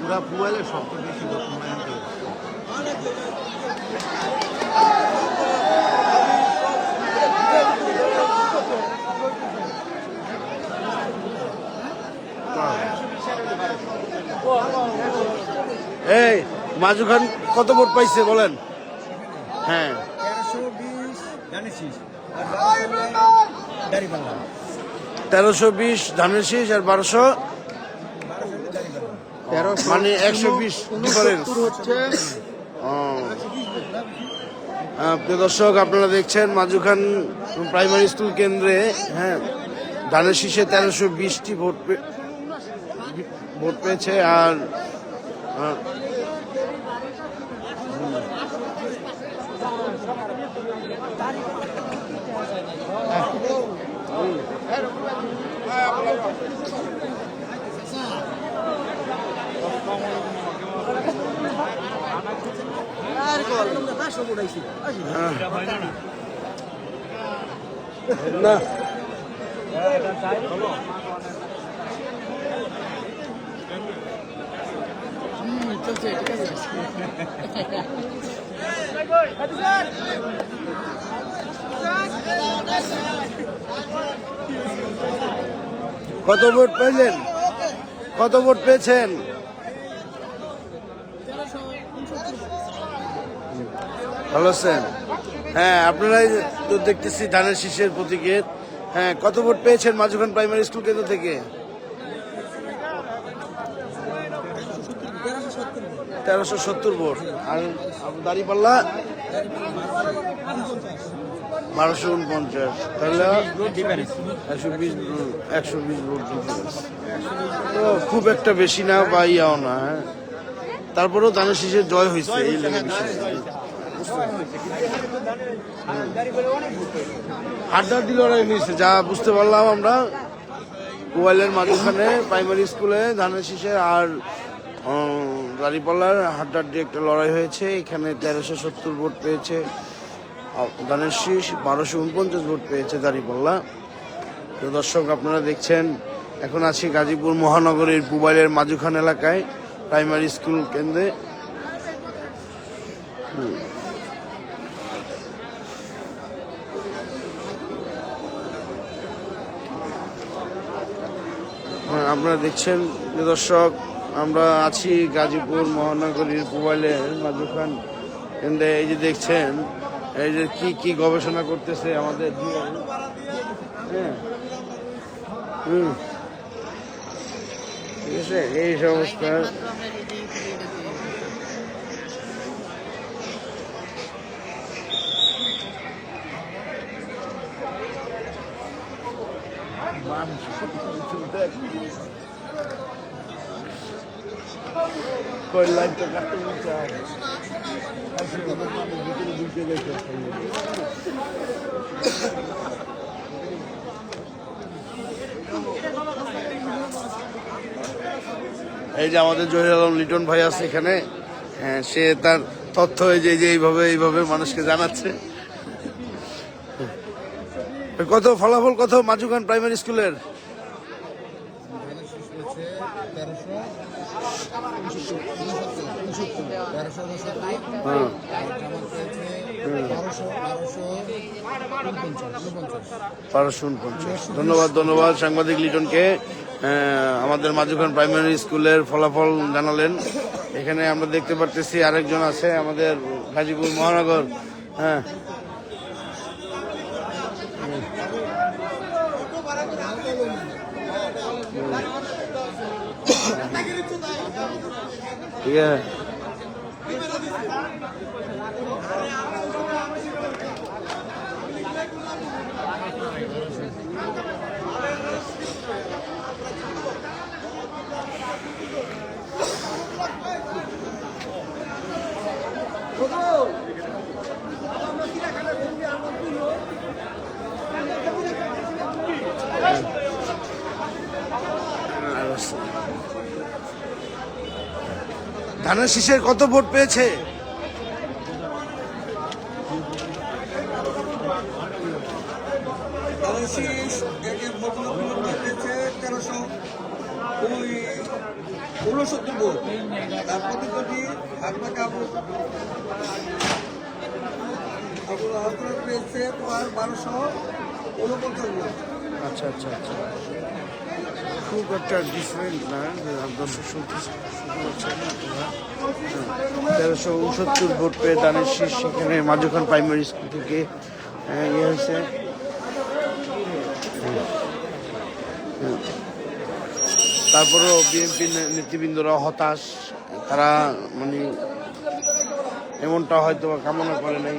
পুরা পুয়ালে সবচেয়ে বেশি এই মাজু খান কত ভোট পাইছে বলেন? হ্যাঁ 1320 ধানের শীষ আর 1200 মানে 120 ডিফারেন্স হচ্ছে। প্রিয় দর্শক, আপনারা দেখছেন মাজু খান প্রাইমারি স্কুল কেন্দ্রে হ্যাঁ ধানের শীষে 1320টি ভোট পেয়েছে। আর না কত ভোট পেলেন? কত ভোট পেয়েছেন? ভালো আছেন? হ্যাঁ, আপনারাই তো দেখতেছি ধানের শীষের প্রতীকের। হ্যাঁ, কত ভোট পেয়েছেন মাজু খান প্রাইমারি স্কুল কেন্দ্র থেকে? 1370 ভোট। আর দাঁড়িপাল্লা 1249, তাহলে 120 ভোট তো খুব একটা বেশি না বা ইয়াও না। হ্যাঁ, তারপরেও ধানের শীষের জয় হয়েছে এই লেগে বিষয়। হাড্ডাহাড্ডি লড়াই হয়েছে যা বুঝতে পারলাম আমরা। কোয়ালের মাঝখানে প্রাইমারি স্কুলে ধানের শীষের আর দাঁড়িপাল্লার হাড্ডাহাড্ডি একটা লড়াই হয়েছে। এখানে 1370 ভোট পেয়েছে ধানের শীষ, 1249 ভোট পেয়েছে দাঁড়িপাল্লা। তো দর্শক, আপনারা দেখছেন এখন আছি গাজীপুর মহানগরীর পুবাইলের মাজু খান এলাকায় প্রাইমারি স্কুল কেন্দ্রে। আপনারা দেখছেন দর্শক, আমরা আছি গাজীপুর মহানগরীর পুবাইলের মাজু খান কেন্দ্রে। এই যে দেখছেন, এই যে কি কি গবেষণা করতেছে আমাদের। হ্যাঁ, ঠিক আছে, এই সমস্যা। কই লাইনটা কাটতে বলছে এই যে আমাদের জহির আলম লিটন ভাই আছে এখানে। হ্যাঁ, সে তার তথ্য এইভাবে মানুষকে জানাচ্ছে। কত ফলাফল কত মাজু খান প্রাইমারি স্কুলের? 1249। ধন্যবাদ সাংবাদিক লিটনকে। আমাদের মাজুখান প্রাইমারি স্কুলের ফলাফল জানালেন। এখানে আমরা দেখতে পারতেছি আরেকজন আছে আমাদের গাজীপুর মহানগর। হ্যাঁ, ঠিক আছে। ধানের শীষের কত ভোট পেয়েছে? শীষ একের ভদ্রলোক পেয়েছে 1369 ভোট। তার প্রতিদ্বন্দ্বী আপনাকে পেয়েছে তোমার 1249 ভোট। আচ্ছা আচ্ছা আচ্ছা, খুব একটা ডিফারেন্ট না। দর্শক শুনতে পাচ্ছেন আপনারা 1369 ভোট পেয়ে ধানের শীষ সেখানে মাজুখান প্রাইমারি স্কুল থেকে ইয়ে হয়েছে। তারপরেও বিএনপি নেতৃবৃন্দরা হতাশ, তারা মানে এমনটা হয়তো কামনা করে নাই।